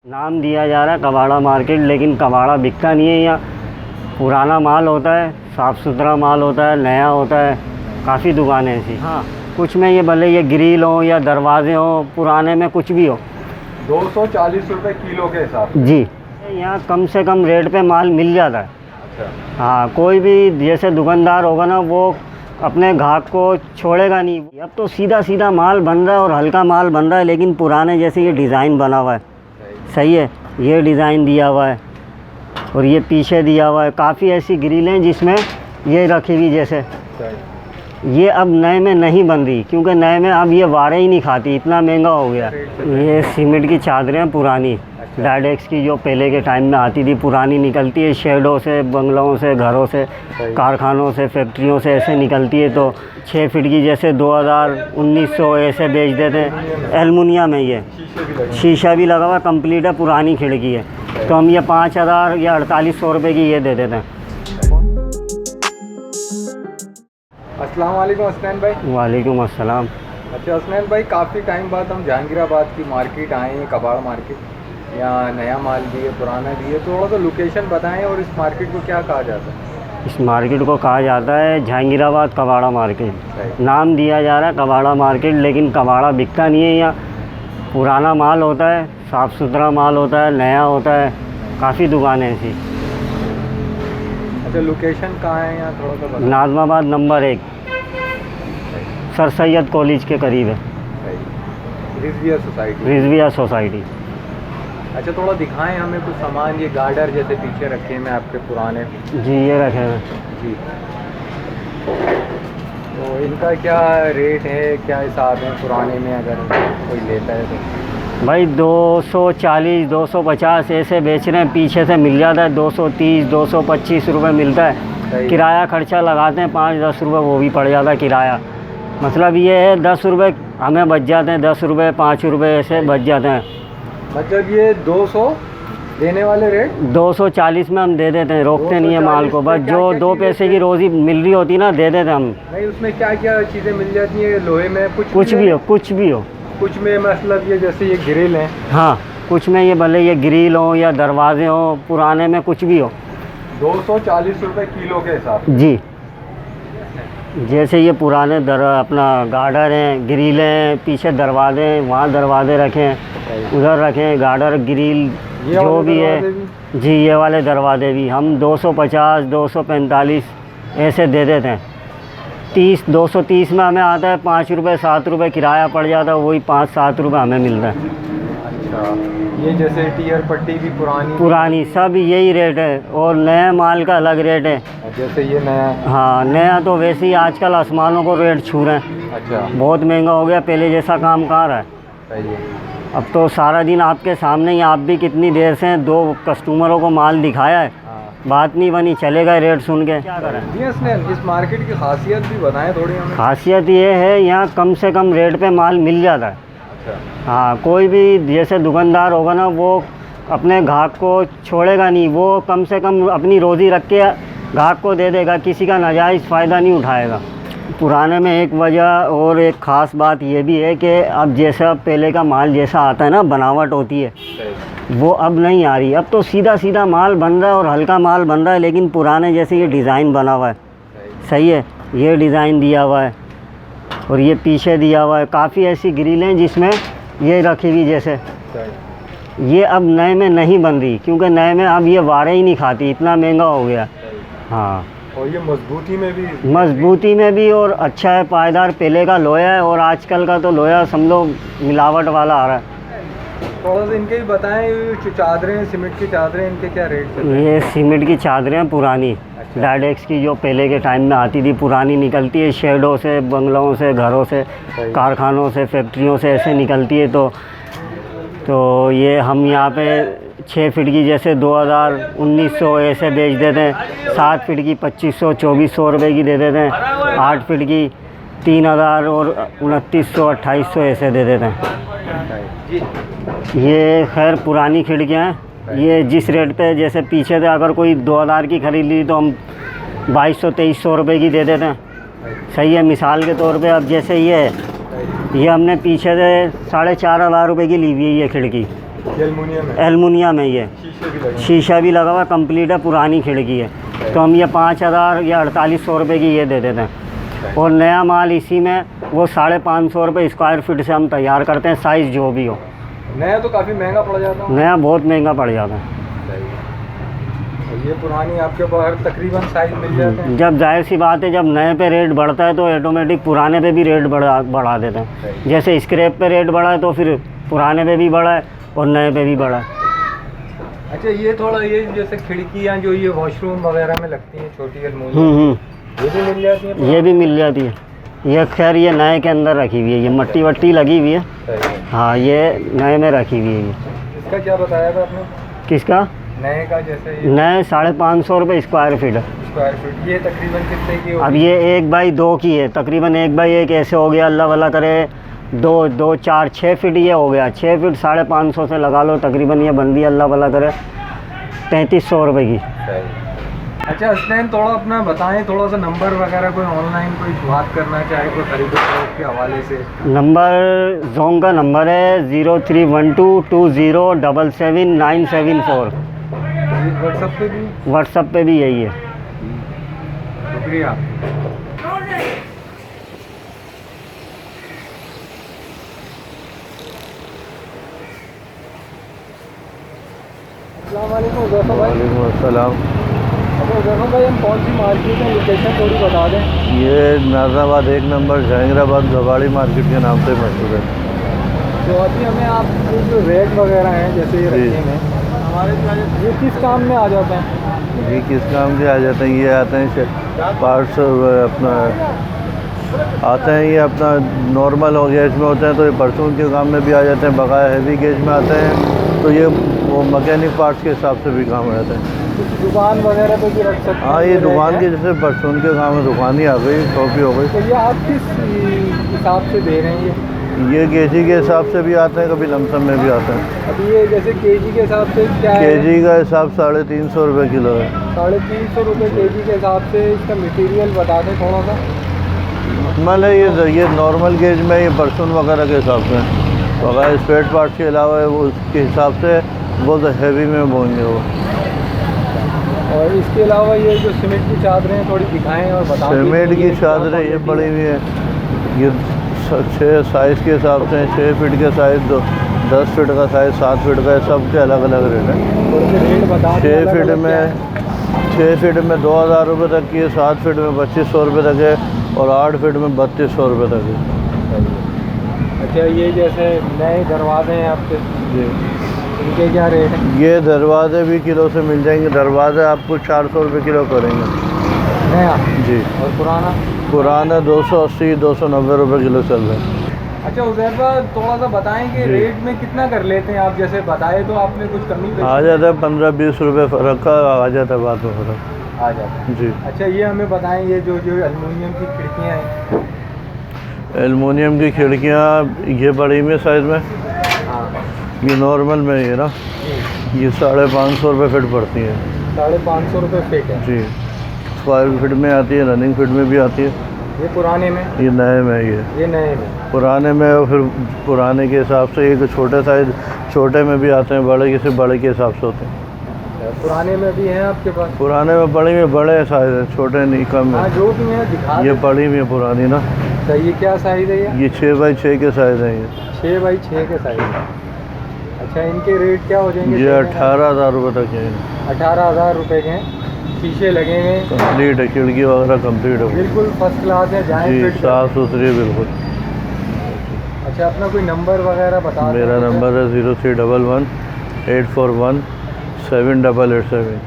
नाम दिया जा रहा है कबाड़ा मार्केट, लेकिन कबाड़ा बिकता नहीं है यहाँ। पुराना माल होता है, साफ़ सुथरा माल होता है, नया होता है। काफ़ी दुकानें ऐसी। हाँ, कुछ में ये भले ये ग्रिल हो या दरवाजे हो, पुराने में कुछ भी हो। 240 रुपये किलो के हिसाब से। जी, यहाँ कम से कम रेट पे माल मिल जाता है। अच्छा। हाँ, कोई भी जैसे दुकानदार होगा ना, वो अपने ग्राहक को छोड़ेगा नहीं। अब तो सीधा सीधा माल बन रहा है और हल्का माल बन रहा है, लेकिन पुराने जैसे ये डिज़ाइन बना हुआ है। सही है, ये डिज़ाइन दिया हुआ है और ये पीछे दिया हुआ है। काफ़ी ऐसी ग्रिलें जिसमें ये रखी हुई जैसे ये अब नए में नहीं बन रही, क्योंकि नए में अब ये वारे ही नहीं खाती, इतना महंगा हो गया। ये सीमेंट की चादरें हैं पुरानी, डायडेक्स की, जो पहले के टाइम में आती थी, पुरानी निकलती है शेडों से, बंगलों से, घरों से, कारखानों से, फैक्ट्रियों से ऐसे निकलती है। तो 6 फीट की जैसे 2000 1900 ऐसे बेच देते हैं। एलुमिनियम है, ये शीशा भी लगा हुआ, कंप्लीट है, पुरानी खिड़की है। तो हम ये 5000 या 4800 रुपये की ये दे देते हैं। अस्सलाम वालेकुम हसनैन भाई। वालेकुम अस्सलाम। अच्छा हसनैन भाई, काफ़ी टाइम बाद हम जहांगीराबाद की मार्केट आए हैं, कबाड़ मार्केट। यहाँ नया माल भी है, पुराना भी है। थोड़ा सा लोकेशन बताएं और इस मार्केट को क्या कहा जाता है? इस मार्केट को कहा जाता है जहांगीराबाद कबाड़ा मार्केट। नाम दिया जा रहा है कबाड़ा मार्केट, लेकिन कबाड़ा बिकता नहीं है यहाँ। पुराना माल होता है, साफ़ सुथरा माल होता है, नया होता है। काफ़ी दुकानें ऐसी। अच्छा, लोकेशन कहाँ है यहाँ थोड़ा सा बताएं। नाज़माबाद नंबर 1, सर सैयद कॉलेज के करीब है, रिजविया सोसाइटी। रिजविया सोसाइटी। अच्छा, थोड़ा दिखाएं हमें कुछ सामान। ये गार्डर जैसे पीछे रखे हैं मैं आपके पुराने। जी, ये रखे हैं जी। तो इनका क्या रेट है, क्या हिसाब है पुराने में अगर कोई लेता है तो? भाई 240 250 ऐसे बेच रहे हैं। पीछे से मिल जाता है 230 225 रुपये मिलता है। किराया खर्चा लगाते हैं 5-10 रुपये, वो भी पड़ जाता है किराया। मतलब ये है 10 रुपये हमें बच जाते हैं, 10 रुपये 5 रुपये ऐसे बच जाते हैं। मतलब ये 200 देने वाले रेट 240 में हम दे देते हैं, रोकते नहीं है माल को। बस जो 2 पैसे की रोज़ी मिल रही होती ना, दे देते हम। नहीं, उसमें क्या क्या चीज़ें मिल जाती हैं? लोहे में कुछ भी हो, कुछ भी हो। कुछ में मतलब ये जैसे ये ग्रिल है। हाँ, कुछ में ये भले ये ग्रिल हो या दरवाजे हो, पुराने में कुछ भी हो। 240 रुपये किलो के हिसाब से। जी, जैसे ये पुराने अपना गार्डर हैं, ग्रिल हैं, पीछे दरवाजे हैं, वहाँ दरवाजे रखे हैं, उधर रखे हैं गार्डर ग्रिल जो भी है। जी, ये वाले दरवाजे भी हम 250 245 ऐसे दे देते हैं। 230 में हमें आता है 5 रुपये 7 रुपये किराया पड़ जाता है, वही 5-7 रुपये हमें मिलता है। अच्छा, ये जैसे टीयर पट्टी भी पुरानी सब यही रेट है, और नए माल का अलग रेट है। जैसे ये नया। हाँ, नया तो वैसे ही आजकल आसमानों को रेट छू रहे हैं। अच्छा, बहुत महंगा हो गया, पहले जैसा काम कहाँ रहा है। सही है। अब तो सारा दिन आपके सामने ही, आप भी कितनी देर से 2 कस्टमरों को माल दिखाया है, बात नहीं बनी, चले गए रेट सुन के। क्या करें? जी हसनैन, इस मार्केट की खासियत भी बताएं थोड़ी हमें। खासियत ये है, यहाँ कम से कम रेट पे माल मिल जाता है। अच्छा। हाँ, कोई भी जैसे दुकानदार होगा ना, वो अपने ग्राहक को छोड़ेगा नहीं। वो कम से कम अपनी रोज़ी रख के ग्राहक को दे देगा, किसी का नाजायज़ फ़ायदा नहीं उठाएगा। पुराने में एक वजह और एक ख़ास बात ये भी है कि अब जैसा पहले का माल जैसा आता है ना, बनावट होती है, वो अब नहीं आ रही। अब तो सीधा सीधा माल बन रहा है और हल्का माल बन रहा है, लेकिन पुराने जैसे ये डिज़ाइन बना हुआ है। सही है, ये डिज़ाइन दिया हुआ है और ये पीछे दिया हुआ है। काफ़ी ऐसी ग्रिलें जिसमें ये रखी हुई जैसे ये अब नए में नहीं बन रही, क्योंकि नए में अब ये वारे ही नहीं खाती, इतना महंगा हो गया। हाँ, और ये मजबूती में भी और अच्छा है, पायदार। पहले का लोहा है और आजकल का तो लोहा समझो मिलावट वाला आ रहा है। थोड़ा सा इनके भी बताएं। चादरें, सीमेंट की चादरें, इनके क्या रेट है? ये सीमेंट की चादरें पुरानी, डायडेक्स की, जो पहले के टाइम में आती थी, पुरानी निकलती है शेडों से, बंगलों से, घरों से, कारखानों से, फैक्ट्रियों से ऐसे निकलती है। तो ये हम यहाँ पे 6 फीट की जैसे 2000 1900 ऐसे बेच देते हैं। 7 फीट की 2500 2400 रुपये की दे देते हैं। 8 फीट की 3000 और 2900 2800 ऐसे दे देते हैं। ये खैर पुरानी खिड़कियाँ हैं। ये जिस रेट पे जैसे पीछे से अगर कोई 2000 की खरीद ली तो हम 2200 2300 रुपये की दे देते हैं। सही है, मिसाल के तौर पे अब जैसे ये हमने पीछे से 4500 रुपये की ली हुई है ये खिड़की। ये एल्युमिनियम है, एलुमिनियम है ये, शीशे भी लगे। शीशा भी लगा हुआ, कंप्लीट है, पुरानी खिड़की है। तो हम ये 5000 या 4800 रुपये की ये दे देते हैं। और नया माल इसी में वो 550 रुपये स्क्वायर फीट से हम तैयार करते हैं, साइज़ जो भी हो। नया तो काफ़ी महंगा पड़ जाता है। नया बहुत महंगा पड़ जाता है। और ये पुरानी आपके बाहर तकरीबन साइज मिल जाते हैं। जब जाहिर सी बात है, जब नए पे रेट बढ़ता है तो ऑटोमेटिक पुराने पे भी रेट बढ़ा देते हैं। जैसे स्क्रैप पे रेट बढ़ा है तो फिर पुराने पे भी बढ़ा है और नए पे भी बढ़ा है। अच्छा, ये थोड़ा ये जैसे खिड़कियाँ जो ये वॉशरूम वगैरह में लगती हैं छोटी एल्युमिनियम, ये भी मिल जाती हैं? ये भी मिल जाती है। ये खैर ये नए के अंदर रखी हुई है, ये मट्टी वट्टी लगी हुई है। हाँ, ये नए में रखी हुई है। ये इसका क्या बताया था आपने? किसका? नए का जैसे ये नए 550 रुपये स्क्वायर फीट है। स्क्वायर फीट ये तकरीबन कितने की होगी? अब ये 1x2 की है, तकरीबन 1x1 ऐसे हो गया, अल्लाह भला करे 2, 4, 6 फीट ये हो गया। 6 फीट 550 से लगा लो, तकरीबन ये बंदी अल्लाह भला करे 3300 रुपये की। अच्छा हसनैन, थोड़ा अपना बताएं, थोड़ा सा नंबर वगैरह, कोई ऑनलाइन कोई बात करना चाहे कोई खरीदो फरोख्त के हवाले से। नंबर जोन का नंबर है 031220777974। व्हाट्सएप पे भी? व्हाट्सएप पे भी यही है। शुक्रिया। अस्सलाम वालेकुम ज़फ़र भाई। वालेकुम अस्सलाम। अच्छा ज़फ़र भाई, हम कौन सी मार्केट है, लोकेशन थोड़ी बता दें। ये नाज़ाबाद 1 नंबर जहांगीराबाद गवाड़ी मार्केट के नाम से मशहूर है। तो अभी हमें आप जो रेट वगैरह हैं जैसे ये जी। रखे हैं हमारे, ये किस काम में आ जाते हैं? ये किस काम के आ जाते हैं? ये आते हैं पार्ट्स अपना आते हैं, ये अपना नॉर्मल हो गया इसमें होते हैं, तो ये परचून के काम में भी आ जाते हैं, बकाया हैवी गेज में आते हैं, तो ये वो मैकेनिक पार्ट्स के हिसाब से भी काम आते हैं। दुकान वगैरह पे भी रख सकते हैं? हाँ, ये दुकान के जैसे परचून के काम है, दुकान ही आ गई, शॉप ही हो गई। तो ये आप किस हिसाब से दे रहे हैं? ये केजी के हिसाब से भी आते हैं, कभी लमसम में भी आते हैं। अभी ये जैसे केजी के हिसाब से क्या है? केजी का हिसाब 350 रुपये किलो है। 350 रुपये केजी के हिसाब से। इसका मटेरियल बता दें थोड़ा सा। मतलब ये नॉर्मल गेज में ये परचून वगैरह के हिसाब से, वगैरह स्पेयर पार्ट्स के अलावा वो उसके हिसाब से बहुत हैवी में बोएंगे वो। और इसके अलावा ये जो सीमेंट की चादरें हैं थोड़ी दिखाएं और बताएं। सीमेंट की चादरें ये पड़ी हुई है, ये 6 साइज़ के हिसाब से, 6 फीट के साइज़, 10 फीट का साइज़, 7 फीट का, सब के अलग अलग रेट है। रेट बता दें। 6 फीट में 2000 रुपये तक की है, 7 फीट में 2500 रुपये तक है, और 8 फीट में 3200 रुपये तक है। अच्छा, ये जैसे नए दरवाजे हैं आपके, जी, इनके क्या रेट हैं? ये दरवाजे भी किलो से मिल जाएंगे। दरवाजे आपको 400 रुपये किलो पड़ेंगे। नया? जी। और पुराना? पुराना 280, 290 रुपये किलो चल रहा है। अच्छा उज़ैफ़ा, थोड़ा सा बताएं कि जी। रेट में कितना कर लेते हैं आप? जैसे बताए तो आपने कुछ कमी आ जाता है 15-20 रुपये फ़र्क का आ जाता है, बात में फ़र्क आ जाता है। जी। अच्छा, ये हमें बताएं, ये जो एल्युमिनियम की खिड़कियाँ हैं। एल्युमिनियम की खिड़कियाँ ये बड़ी में साइज़ में, हाँ ये नॉर्मल में ये ना, जी। ये 550 रुपये फिट पड़ती है। 550 रुपये फिट है। जी, स्क्वायर फीट में आती है, रनिंग फीट में भी आती है। ये पुराने में? ये नए में, ये नए में। पुराने में, और फिर पुराने के हिसाब से एक छोटे साइज़, छोटे में भी आते हैं, बड़े से बड़े के हिसाब से होते हैं। पुराने में भी हैं आपके पास? पुराने में बड़ी में बड़े साइज़ है, छोटे नहीं, कम हाँ, है। जो भी है दिखा ये दें। बड़ी में है पुरानी ना। तो ये क्या साइज़ है? ये 6x6 के साइज़ हैं। ये 6x6 के साइज़। अच्छा, इनके रेट क्या हो जाएंगे? ये 18,000 रुपये तक है। 18,000 रुपये के हैं। शीशे लगे हुए हैं, कंप्लीट है, खिड़की वगैरह कंप्लीट है, बिल्कुल फर्स्ट क्लास है, जाएँ जी, फिट साफ़ सुथरी है बिल्कुल। अच्छा, अपना कोई नंबर वगैरह बता दें। मेरा नंबर है 0311 841 7887।